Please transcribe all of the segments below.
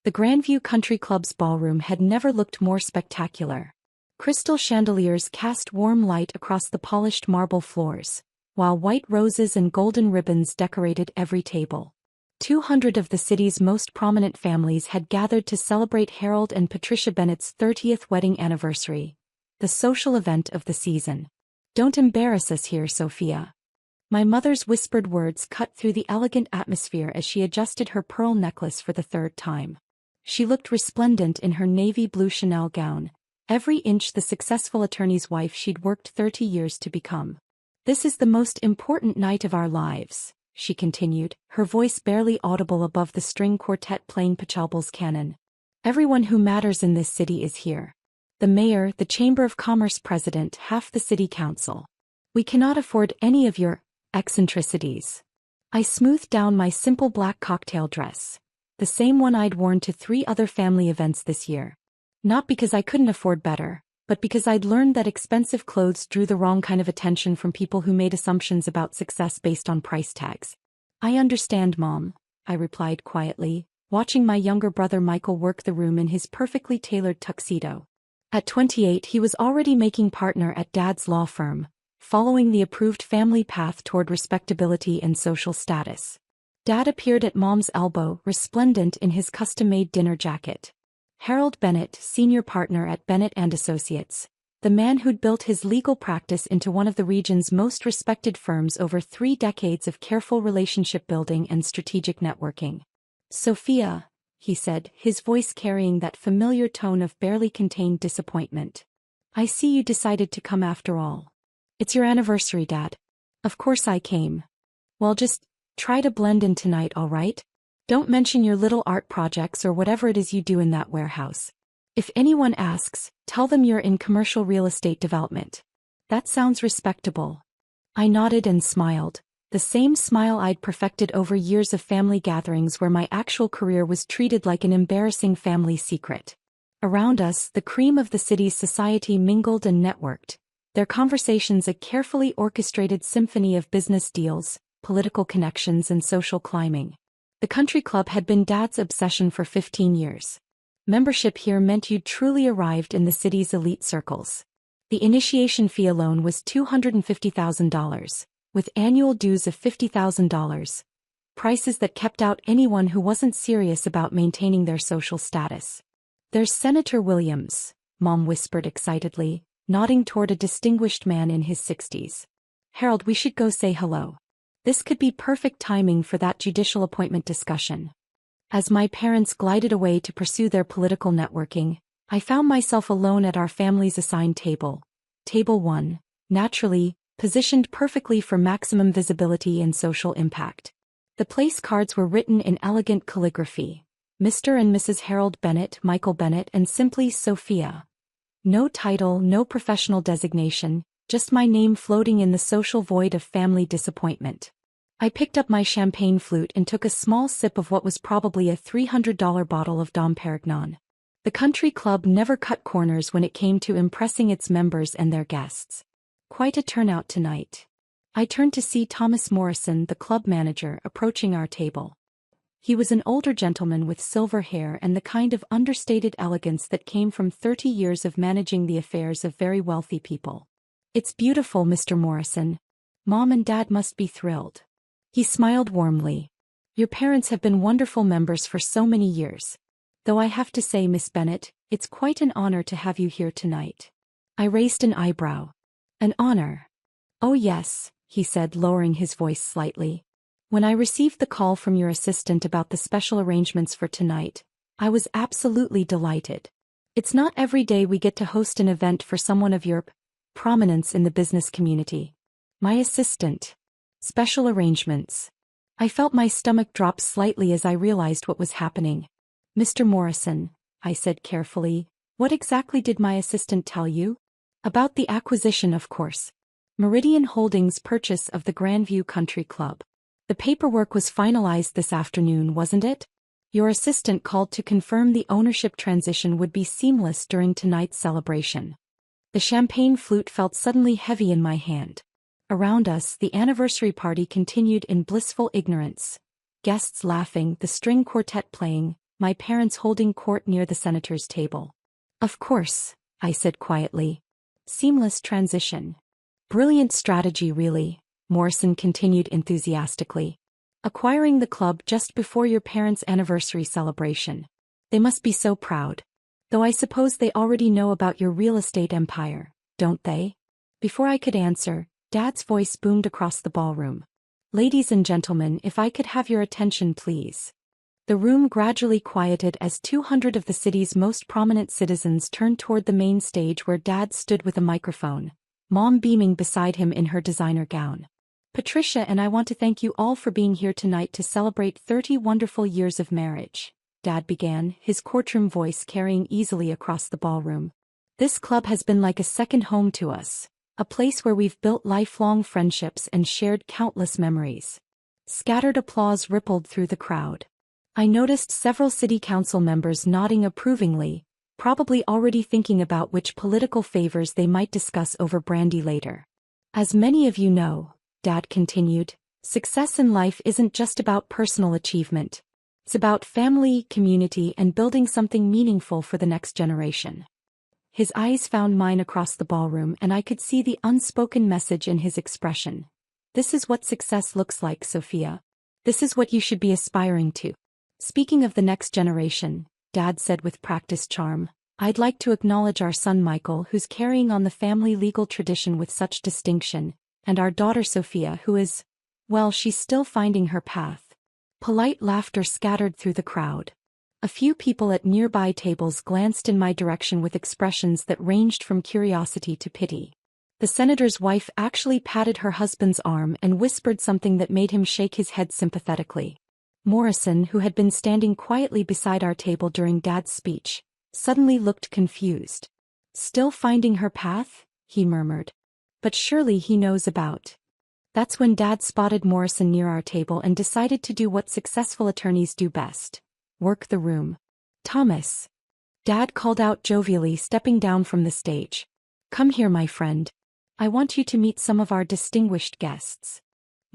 The Grandview Country Club's ballroom had never looked more spectacular. Crystal chandeliers cast warm light across the polished marble floors, while white roses and golden ribbons decorated every table. 200 of the city's most prominent families had gathered to celebrate Harold and Patricia Bennett's 30th wedding anniversary, the social event of the season. "Don't embarrass us here, Sophia." My mother's whispered words cut through the elegant atmosphere as she adjusted her pearl necklace for the third time. She looked resplendent in her navy blue Chanel gown, every inch the successful attorney's wife she'd worked 30 years to become. "This is the most important night of our lives," she continued, her voice barely audible above the string quartet playing Pachelbel's canon. "Everyone who matters in this city is here. The mayor, the Chamber of Commerce president, half the city council. We cannot afford any of your eccentricities." I smoothed down my simple black cocktail dress, the same one I'd worn to 3 other family events this year. Not because I couldn't afford better, but because I'd learned that expensive clothes drew the wrong kind of attention from people who made assumptions about success based on price tags. "I understand, Mom," I replied quietly, watching my younger brother Michael work the room in his perfectly tailored tuxedo. At 28 he was already making partner at Dad's law firm, following the approved family path toward respectability and social status. Dad appeared at Mom's elbow, resplendent in his custom-made dinner jacket. Harold Bennett, senior partner at Bennett & Associates, the man who'd built his legal practice into one of the region's most respected firms over 3 decades of careful relationship building and strategic networking. "Sophia," he said, his voice carrying that familiar tone of barely contained disappointment. "I see you decided to come after all. It's your anniversary, Dad." "Of course I came." "Well, just try to blend in tonight, all right? Don't mention your little art projects or whatever it is you do in that warehouse. If anyone asks, tell them you're in commercial real estate development. That sounds respectable." I nodded and smiled, the same smile I'd perfected over years of family gatherings where my actual career was treated like an embarrassing family secret. Around us, the cream of the city's society mingled and networked, their conversations a carefully orchestrated symphony of business deals, political connections and social climbing. The country club had been Dad's obsession for 15 years. Membership here meant you'd truly arrived in the city's elite circles. The initiation fee alone was $250,000, with annual dues of $50,000, prices that kept out anyone who wasn't serious about maintaining their social status. "There's Senator Williams," Mom whispered excitedly, nodding toward a distinguished man in his 60s. "Harold, we should go say hello. This could be perfect timing for that judicial appointment discussion." As my parents glided away to pursue their political networking, I found myself alone at our family's assigned table. Table 1, naturally, positioned perfectly for maximum visibility and social impact. The place cards were written in elegant calligraphy. Mr. and Mrs. Harold Bennett, Michael Bennett, and simply Sophia. No title, no professional designation, just my name floating in the social void of family disappointment. I picked up my champagne flute and took a small sip of what was probably a $300 bottle of Dom Perignon. The country club never cut corners when it came to impressing its members and their guests. Quite a turnout tonight. I turned to see Thomas Morrison, the club manager, approaching our table. He was an older gentleman with silver hair and the kind of understated elegance that came from 30 years of managing the affairs of very wealthy people. "It's beautiful, Mr. Morrison. Mom and Dad must be thrilled." He smiled warmly. "Your parents have been wonderful members for so many years. Though I have to say, Miss Bennett, it's quite an honor to have you here tonight." I raised an eyebrow. "An honor?" "Oh yes," he said, lowering his voice slightly. "When I received the call from your assistant about the special arrangements for tonight, I was absolutely delighted. It's not every day we get to host an event for someone of your prominence in the business community." My assistant. Special arrangements. I felt my stomach drop slightly as I realized what was happening. "Mr. Morrison," I said carefully, "what exactly did my assistant tell you?" "About the acquisition, of course. Meridian Holdings' purchase of the Grandview Country Club. The paperwork was finalized this afternoon, wasn't it? Your assistant called to confirm the ownership transition would be seamless during tonight's celebration." The champagne flute felt suddenly heavy in my hand. Around us, the anniversary party continued in blissful ignorance. Guests laughing, the string quartet playing, my parents holding court near the senator's table. Of course, I said quietly. Seamless transition. Brilliant strategy really, Morrison continued enthusiastically. Acquiring the club just before your parents' anniversary celebration. They must be so proud. Though I suppose they already know about your real estate empire, don't they? Before I could answer, Dad's voice boomed across the ballroom. Ladies and gentlemen, if I could have your attention please. The room gradually quieted as 200 of the city's most prominent citizens turned toward the main stage where Dad stood with a microphone, Mom beaming beside him in her designer gown. Patricia and I want to thank you all for being here tonight to celebrate 30 wonderful years of marriage, Dad began, his courtroom voice carrying easily across the ballroom. This club has been like a second home to us, a place where we've built lifelong friendships and shared countless memories. Scattered applause rippled through the crowd. I noticed several city council members nodding approvingly, probably already thinking about which political favors they might discuss over brandy later. As many of you know, Dad continued, success in life isn't just about personal achievement. It's about family, community, and building something meaningful for the next generation. His eyes found mine across the ballroom and I could see the unspoken message in his expression. This is what success looks like, Sophia. This is what you should be aspiring to. Speaking of the next generation, Dad said with practiced charm, I'd like to acknowledge our son Michael, who's carrying on the family legal tradition with such distinction, and our daughter Sophia, who is, well, she's still finding her path. Polite laughter scattered through the crowd. A few people at nearby tables glanced in my direction with expressions that ranged from curiosity to pity. The senator's wife actually patted her husband's arm and whispered something that made him shake his head sympathetically. Morrison, who had been standing quietly beside our table during Dad's speech, suddenly looked confused. Still finding her path? He murmured. But surely he knows about. That's when Dad spotted Morrison near our table and decided to do what successful attorneys do best. Work the room. Thomas. Dad called out jovially, stepping down from the stage. Come here, my friend. I want you to meet some of our distinguished guests.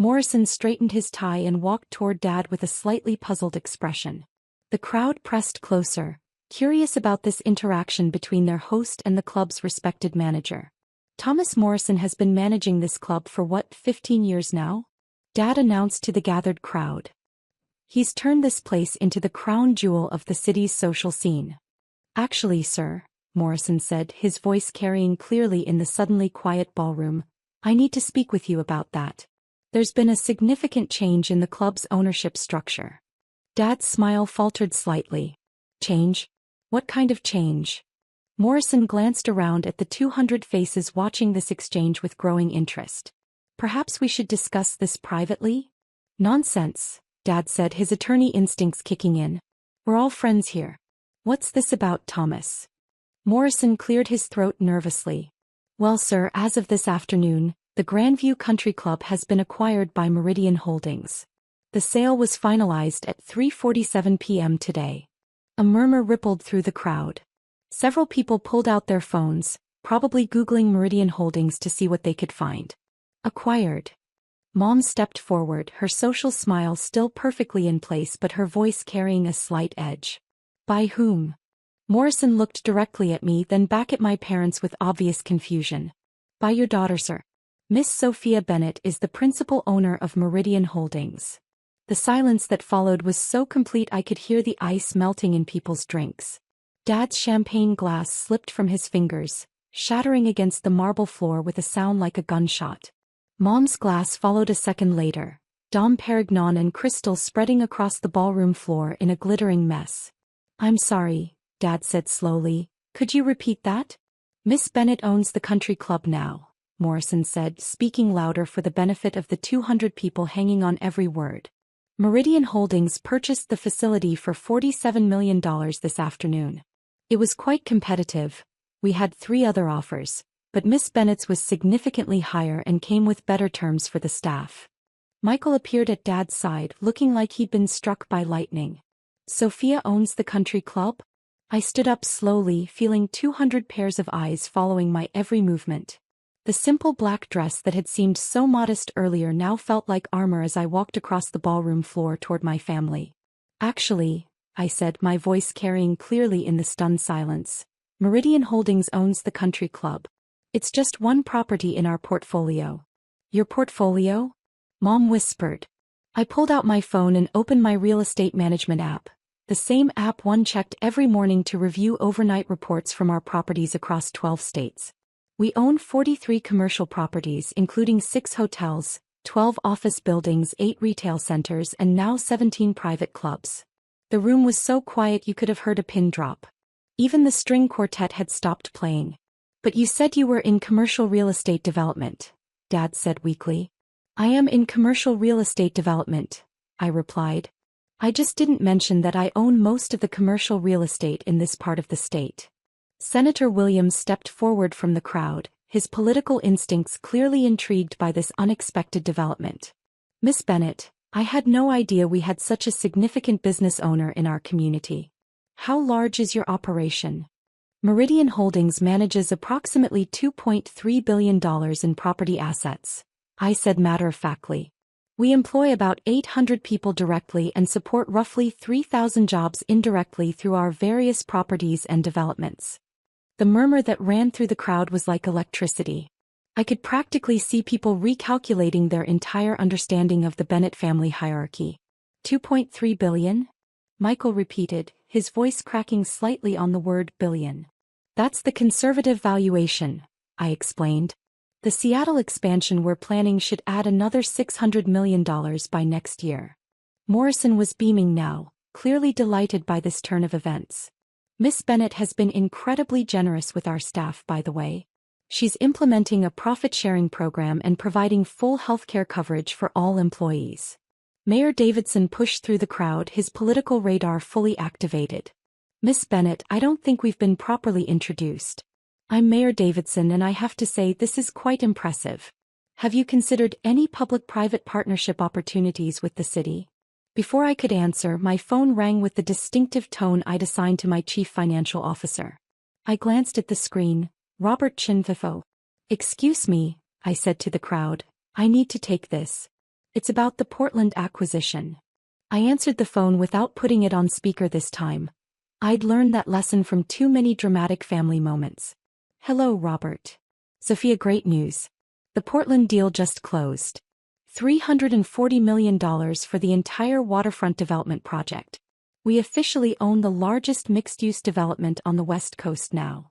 Morrison straightened his tie and walked toward Dad with a slightly puzzled expression. The crowd pressed closer, curious about this interaction between their host and the club's respected manager. Thomas Morrison has been managing this club for 15 years now? Dad announced to the gathered crowd. He's turned this place into the crown jewel of the city's social scene. Actually, sir, Morrison said, his voice carrying clearly in the suddenly quiet ballroom, I need to speak with you about that. There's been a significant change in the club's ownership structure. Dad's smile faltered slightly. Change? What kind of change? Morrison glanced around at the 200 faces watching this exchange with growing interest. Perhaps we should discuss this privately? Nonsense, Dad said, his attorney instincts kicking in. We're all friends here. What's this about, Thomas? Morrison cleared his throat nervously. Well, sir, as of this afternoon, the Grandview Country Club has been acquired by Meridian Holdings. The sale was finalized at 3:47 p.m. today. A murmur rippled through the crowd. Several people pulled out their phones, probably Googling Meridian Holdings to see what they could find. Acquired. Mom stepped forward, her social smile still perfectly in place but her voice carrying a slight edge. By whom? Morrison looked directly at me, then back at my parents with obvious confusion. By your daughter, sir. Miss Sophia Bennett is the principal owner of Meridian Holdings. The silence that followed was so complete I could hear the ice melting in people's drinks. Dad's champagne glass slipped from his fingers, shattering against the marble floor with a sound like a gunshot. Mom's glass followed a second later, Dom Perignon and crystal spreading across the ballroom floor in a glittering mess. I'm sorry, Dad said slowly, could you repeat that? Miss Bennett owns the country club now, Morrison said, speaking louder for the benefit of the 200 people hanging on every word. Meridian Holdings purchased the facility for $47 million this afternoon. It was quite competitive. We had 3 other offers, but Miss Bennett's was significantly higher and came with better terms for the staff. Michael appeared at Dad's side, looking like he'd been struck by lightning. Sophia owns the country club? I stood up slowly, feeling 200 pairs of eyes following my every movement. The simple black dress that had seemed so modest earlier now felt like armor as I walked across the ballroom floor toward my family. Actually, I said, my voice carrying clearly in the stunned silence. Meridian Holdings owns the country club. It's just one property in our portfolio. Your portfolio? Mom whispered. I pulled out my phone and opened my real estate management app, the same app one checked every morning to review overnight reports from our properties across 12 states. We own 43 commercial properties including 6 hotels, 12 office buildings, 8 retail centers, and now 17 private clubs. The room was so quiet you could have heard a pin drop. Even the string quartet had stopped playing. But you said you were in commercial real estate development, Dad said weakly. I am in commercial real estate development, I replied. I just didn't mention that I own most of the commercial real estate in this part of the state. Senator Williams stepped forward from the crowd, his political instincts clearly intrigued by this unexpected development. Miss Bennett, I had no idea we had such a significant business owner in our community. How large is your operation? Meridian Holdings manages approximately $2.3 billion in property assets, I said matter-of-factly. We employ about 800 people directly and support roughly 3,000 jobs indirectly through our various properties and developments. The murmur that ran through the crowd was like electricity. I could practically see people recalculating their entire understanding of the Bennett family hierarchy. 2.3 billion? Michael repeated, his voice cracking slightly on the word billion. That's the conservative valuation, I explained. The Seattle expansion we're planning should add another $600 million by next year. Morrison was beaming now, clearly delighted by this turn of events. Miss Bennett has been incredibly generous with our staff, by the way. She's implementing a profit-sharing program and providing full healthcare coverage for all employees. Mayor Davidson pushed through the crowd, his political radar fully activated. Miss Bennett, I don't think we've been properly introduced. I'm Mayor Davidson and I have to say this is quite impressive. Have you considered any public-private partnership opportunities with the city? Before I could answer, my phone rang with the distinctive tone I'd assigned to my chief financial officer. I glanced at the screen. Robert Chinfifo. Excuse me, I said to the crowd. I need to take this. It's about the Portland acquisition. I answered the phone without putting it on speaker this time. I'd learned that lesson from too many dramatic family moments. Hello, Robert. Sophia, great news. The Portland deal just closed. $340 million for the entire waterfront development project. We officially own the largest mixed-use development on the West Coast now.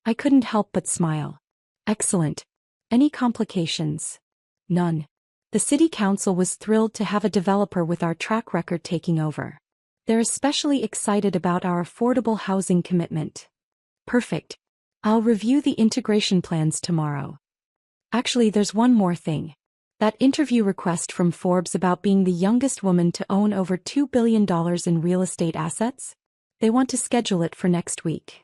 I couldn't help but smile. Excellent. Any complications? None. The city council was thrilled to have a developer with our track record taking over. They're especially excited about our affordable housing commitment. Perfect. I'll review the integration plans tomorrow. Actually, there's one more thing. That interview request from Forbes about being the youngest woman to own over $2 billion in real estate assets? They want to schedule it for next week.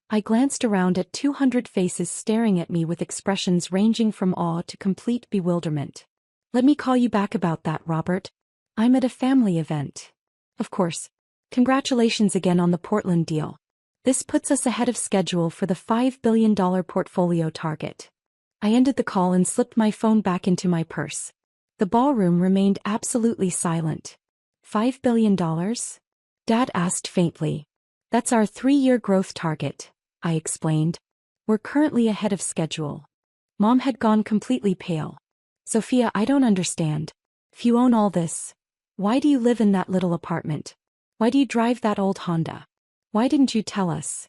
I glanced around at 200 faces staring at me with expressions ranging from awe to complete bewilderment. Let me call you back about that, Robert. I'm at a family event. Of course. Congratulations again on the Portland deal. This puts us ahead of schedule for the $5 billion portfolio target. I ended the call and slipped my phone back into my purse. The ballroom remained absolutely silent. $5 billion? Dad asked faintly. That's our 3-year growth target, I explained. We're currently ahead of schedule. Mom had gone completely pale. Sophia, I don't understand. If you own all this, why do you live in that little apartment? Why do you drive that old Honda? Why didn't you tell us?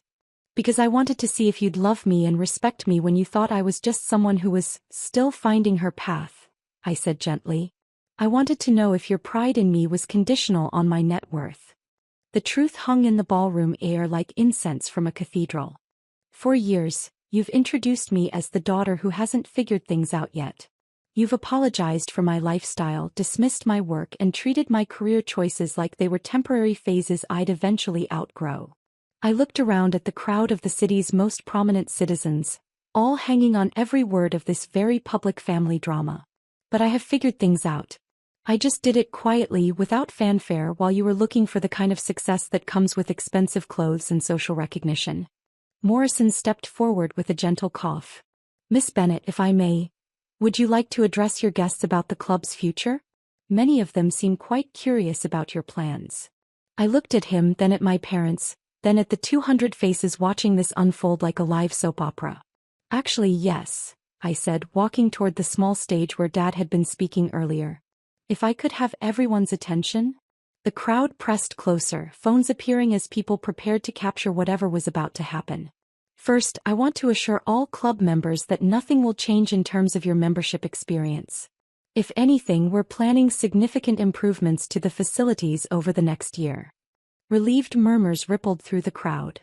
Because I wanted to see if you'd love me and respect me when you thought I was just someone who was still finding her path, I said gently. I wanted to know if your pride in me was conditional on my net worth. The truth hung in the ballroom air like incense from a cathedral. For years, you've introduced me as the daughter who hasn't figured things out yet. You've apologized for my lifestyle, dismissed my work, and treated my career choices like they were temporary phases I'd eventually outgrow. I looked around at the crowd of the city's most prominent citizens, all hanging on every word of this very public family drama. But I have figured things out. I just did it quietly without fanfare while you were looking for the kind of success that comes with expensive clothes and social recognition. Morrison stepped forward with a gentle cough. Miss Bennett, if I may, would you like to address your guests about the club's future? Many of them seem quite curious about your plans. I looked at him, then at my parents, then at the 200 faces watching this unfold like a live soap opera. Actually, yes, I said, walking toward the small stage where Dad had been speaking earlier. If I could have everyone's attention? The crowd pressed closer, phones appearing as people prepared to capture whatever was about to happen. First, I want to assure all club members that nothing will change in terms of your membership experience. If anything, we're planning significant improvements to the facilities over the next year. Relieved murmurs rippled through the crowd.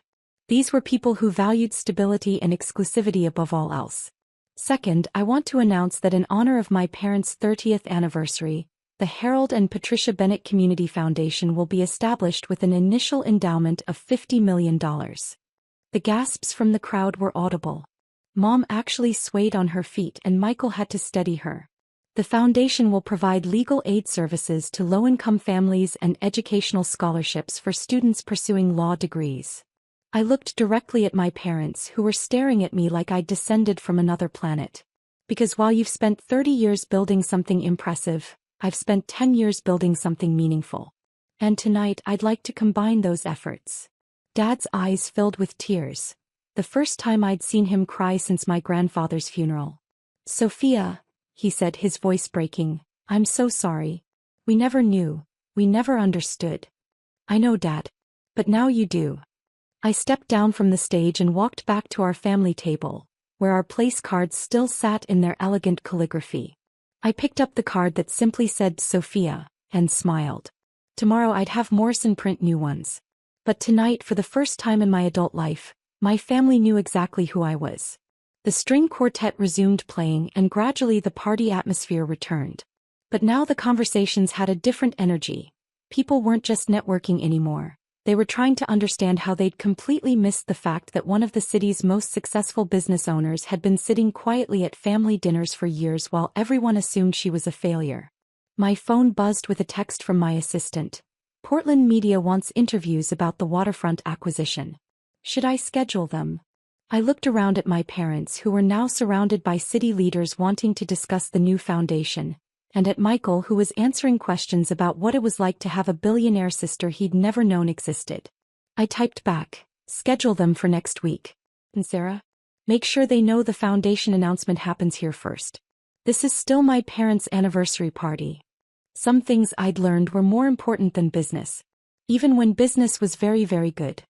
These were people who valued stability and exclusivity above all else. Second, I want to announce that in honor of my parents' 30th anniversary, the Harold and Patricia Bennett Community Foundation will be established with an initial endowment of $50 million. The gasps from the crowd were audible. Mom actually swayed on her feet and Michael had to steady her. The foundation will provide legal aid services to low-income families and educational scholarships for students pursuing law degrees. I looked directly at my parents, who were staring at me like I'd descended from another planet. Because while you've spent 30 years building something impressive, I've spent 10 years building something meaningful. And tonight I'd like to combine those efforts. Dad's eyes filled with tears. The first time I'd seen him cry since my grandfather's funeral. Sophia, he said, his voice breaking, I'm so sorry. We never knew. We never understood. I know, Dad. But now you do. I stepped down from the stage and walked back to our family table, where our place cards still sat in their elegant calligraphy. I picked up the card that simply said Sophia, and smiled. Tomorrow I'd have Morrison print new ones. But tonight, for the first time in my adult life, my family knew exactly who I was. The string quartet resumed playing and gradually the party atmosphere returned. But now the conversations had a different energy. People weren't just networking anymore. They were trying to understand how they'd completely missed the fact that one of the city's most successful business owners had been sitting quietly at family dinners for years while everyone assumed she was a failure. My phone buzzed with a text from my assistant. Portland media wants interviews about the waterfront acquisition. Should I schedule them? I looked around at my parents, who were now surrounded by city leaders wanting to discuss the new foundation, and at Michael, who was answering questions about what it was like to have a billionaire sister he'd never known existed. I typed back, schedule them for next week. And Sarah? Make sure they know the foundation announcement happens here first. This is still my parents' anniversary party. Some things I'd learned were more important than business. Even when business was very, very good.